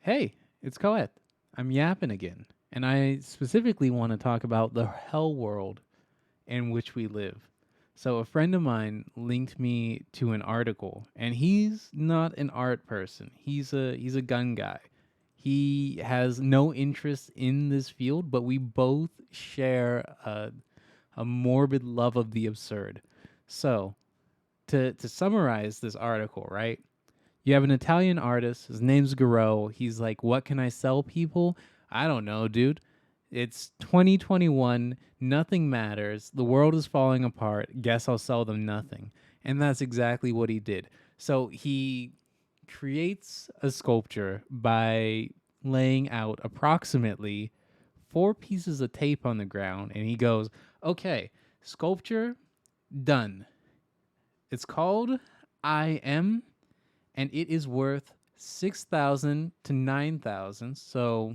Hey, it's Coet. I'm yapping again, and I specifically want to talk about the hell world in which we live. So, a friend of mine linked me to an article, and he's not an art person. He's a gun guy. He has no interest in this field, but we both share a morbid love of the absurd. So, to summarize this article, right? You have an Italian artist. His name's Garo. He's like, what can I sell people? I don't know, dude. It's 2021. Nothing matters. The world is falling apart. Guess I'll sell them nothing. And that's exactly what he did. So he creates a sculpture by laying out approximately four pieces of tape on the ground. And he goes, okay, sculpture done. It's called I Am, and it is worth 6,000 to 9,000, so,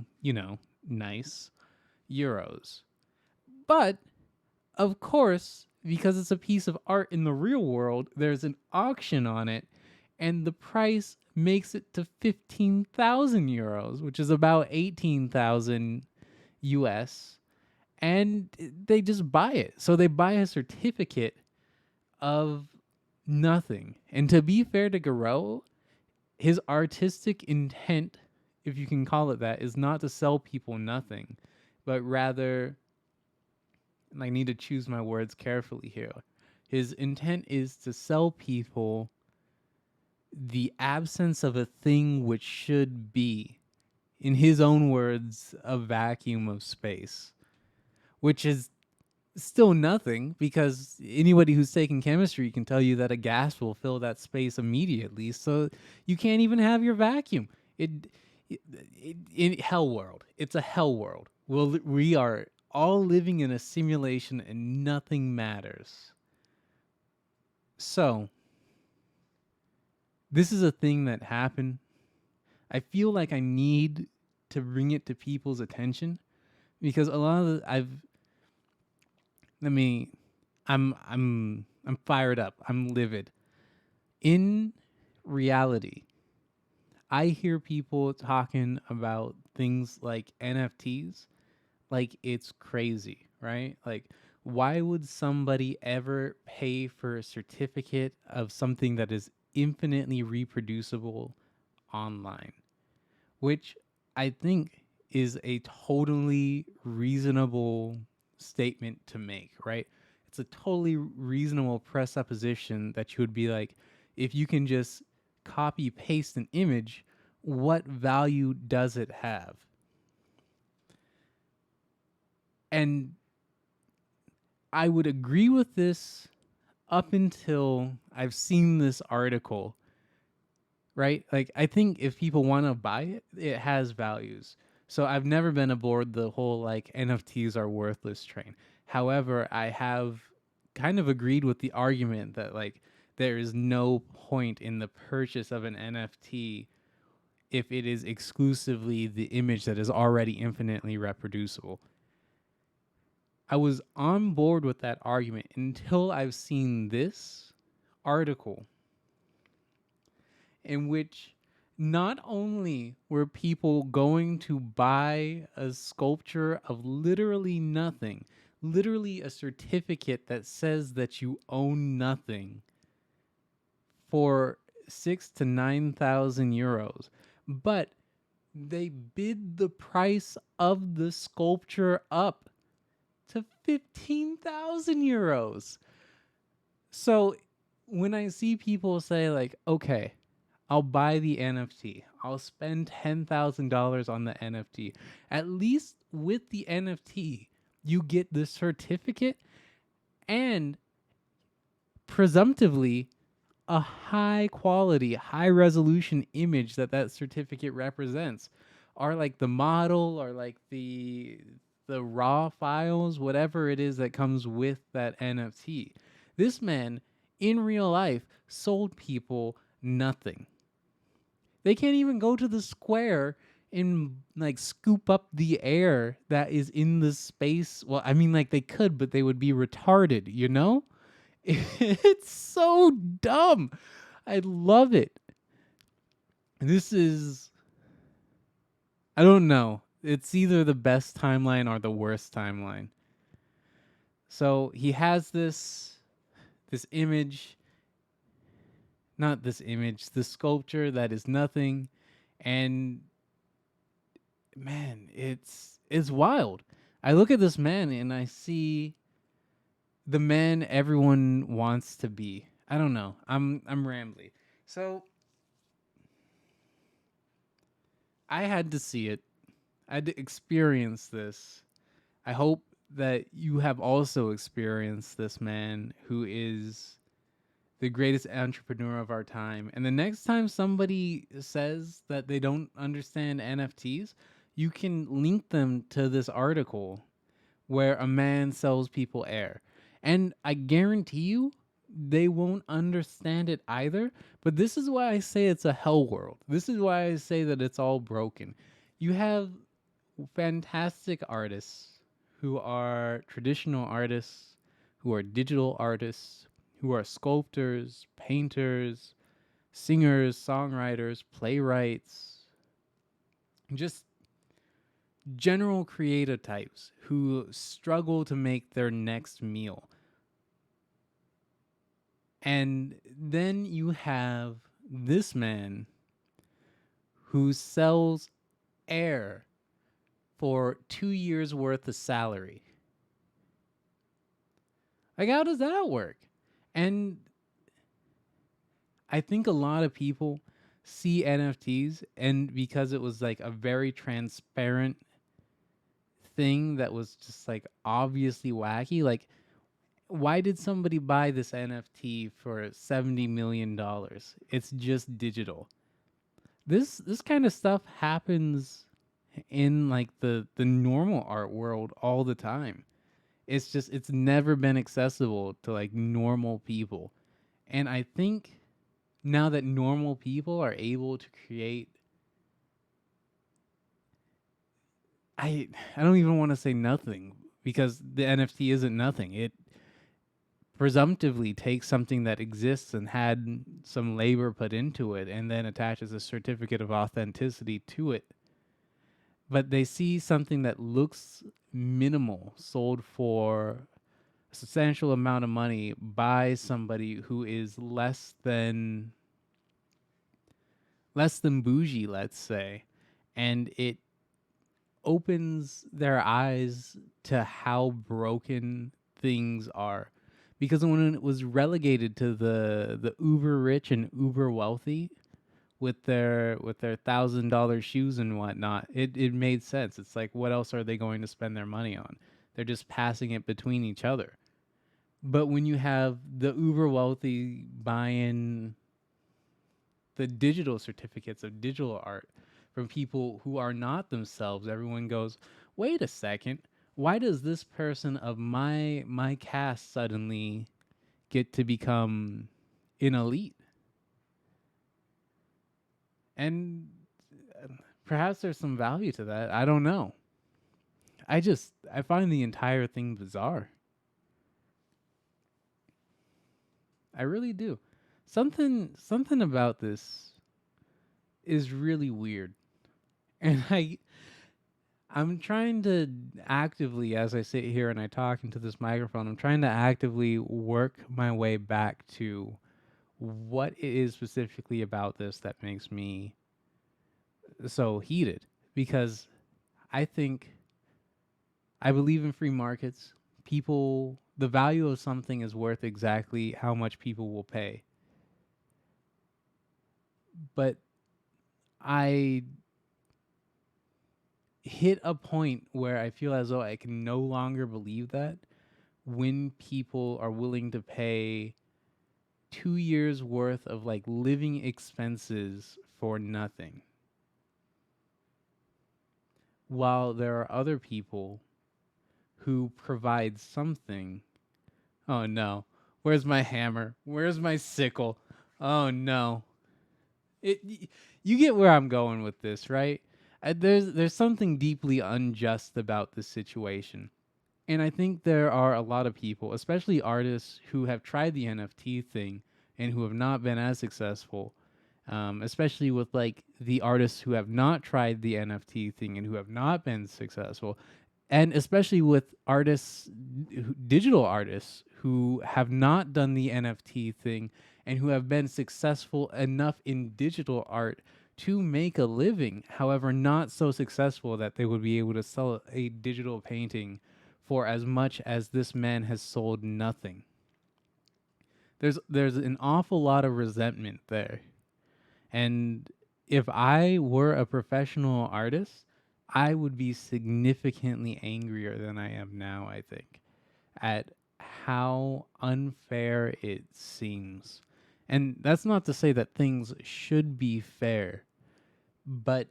nice euros. But of course, because it's a piece of art in the real world, there's an auction on it, and the price makes it to 15,000 euros, which is about 18,000 US, and they just buy it. So they buy a certificate of nothing. And to be fair to Garou, his artistic intent, if you can call it that, is not to sell people nothing, but rather, and I need to choose my words carefully here. His intent is to sell people the absence of a thing which should be, in his own words, a vacuum of space, which is still nothing because anybody who's taken chemistry can tell you that a gas will fill that space immediately. So you can't even have your vacuum. In hell world, it's a hell world. Well, we are all living in a simulation and nothing matters. So this is a thing that happened. I feel like I need to bring it to people's attention because a lot of let me I'm fired up. I'm livid. In reality, I hear people talking about things like NFTs like it's crazy, right? Like why would somebody ever pay for a certificate of something that is infinitely reproducible online? Which I think is a totally reasonable statement to make, right? It's a totally reasonable presupposition that you would be like, if you can just copy paste an image, what value does it have? And I would agree with this up until I've seen this article, right? Like, I think if people want to buy it, it has values. So I've never been aboard the whole like NFTs are worthless train. However, I have kind of agreed with the argument that like there is no point in the purchase of an NFT if it is exclusively the image that is already infinitely reproducible. I was on board with that argument until I've seen this article in which not only were people going to buy a sculpture of literally nothing, literally a certificate that says that you own nothing for 6 to 9,000 euros, but they bid the price of the sculpture up to 15,000 euros. So when I see people say, like, okay, I'll buy the NFT, I'll spend $10,000 on the NFT, at least with the NFT, you get the certificate and presumptively a high quality, high resolution image that certificate represents, or like the model, or like the raw files, whatever it is that comes with that NFT. This man in real life sold people nothing. They can't even go to the square and like scoop up the air that is in the space. Well, I mean, like they could, but they would be retarded, you know? It's so dumb. I love it. This is I don't know. It's either the best timeline or the worst timeline. So he has this image, not this image, this sculpture that is nothing, and man, it's wild. I look at this man and I see the man everyone wants to be. I don't know. I'm rambly. So I had to see it. I had to experience this. I hope that you have also experienced this man who is the greatest entrepreneur of our time. And the next time somebody says that they don't understand NFTs, you can link them to this article where a man sells people air. And I guarantee you, they won't understand it either. But this is why I say it's a hell world. This is why I say that it's all broken. You have fantastic artists who are traditional artists, who are digital artists, who are sculptors, painters, singers, songwriters, playwrights, just general creative types who struggle to make their next meal. And then you have this man who sells air for 2 years worth of salary. Like, how does that work? And I think a lot of people see NFTs, and because it was like a very transparent thing that was just like obviously wacky, like, why did somebody buy this NFT for $70 million? It's just digital. This kind of stuff happens in like the normal art world all the time. It's just it's never been accessible to like normal people. And I think now that normal people are able to create, I don't even want to say nothing because the NFT isn't nothing. It presumptively takes something that exists and had some labor put into it and then attaches a certificate of authenticity to it. But they see something that looks minimal sold for a substantial amount of money by somebody who is less than bougie, let's say, and it opens their eyes to how broken things are. Because when it was relegated to the uber rich and uber wealthy with their $1,000 shoes and whatnot, it made sense. It's like, what else are they going to spend their money on? They're just passing it between each other. But when you have the uber wealthy buying the digital certificates of digital art from people who are not themselves, everyone goes, wait a second, why does this person of my caste suddenly get to become an elite? And perhaps there's some value to that. I don't know. I find the entire thing bizarre. I really do. Something about this is really weird. And I'm trying to actively, as I sit here and I talk into this microphone, I'm trying to actively work my way back to what it is specifically about this that makes me so heated. Because I think I believe in free markets. The value of something is worth exactly how much people will pay. But I hit a point where I feel as though I can no longer believe that when people are willing to pay 2 years worth of like living expenses for nothing. While there are other people who provide something. Oh no. Where's my hammer? Where's my sickle? Oh no. You get where I'm going with this, right? There's something deeply unjust about this situation. And I think there are a lot of people, especially artists who have tried the NFT thing and who have not been as successful, especially with like the artists who have not tried the NFT thing and who have not been successful, and especially with artists, digital artists who have not done the NFT thing and who have been successful enough in digital art to make a living, however, not so successful that they would be able to sell a digital painting for as much as this man has sold nothing. There's an awful lot of resentment there. And if I were a professional artist, I would be significantly angrier than I am now, I think, at how unfair it seems. And that's not to say that things should be fair, but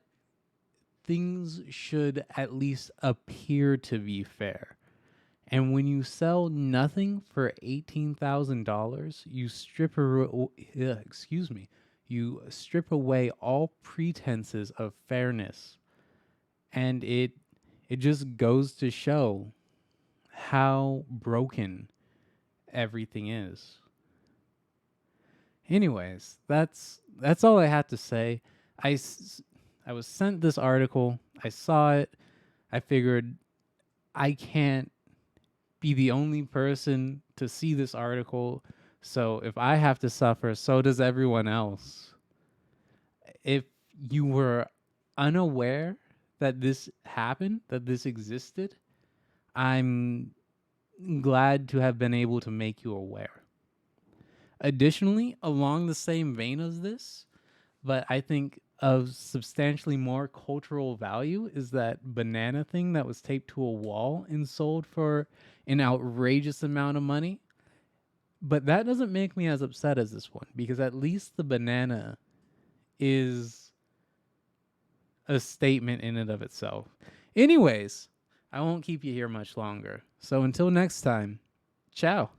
things should at least appear to be fair. And when you sell nothing for $18,000, you strip away all pretenses of fairness, and it just goes to show how broken everything is. Anyways, that's all I had to say. I was sent this article. I saw it. I figured I can't be the only person to see this article. So if I have to suffer, so does everyone else. If you were unaware that this happened, that this existed, I'm glad to have been able to make you aware. Additionally, along the same vein as this, but I think of substantially more cultural value, is that banana thing that was taped to a wall and sold for an outrageous amount of money. But that doesn't make me as upset as this one, because at least the banana is a statement in and of itself. Anyways, I won't keep you here much longer. So until next time, ciao.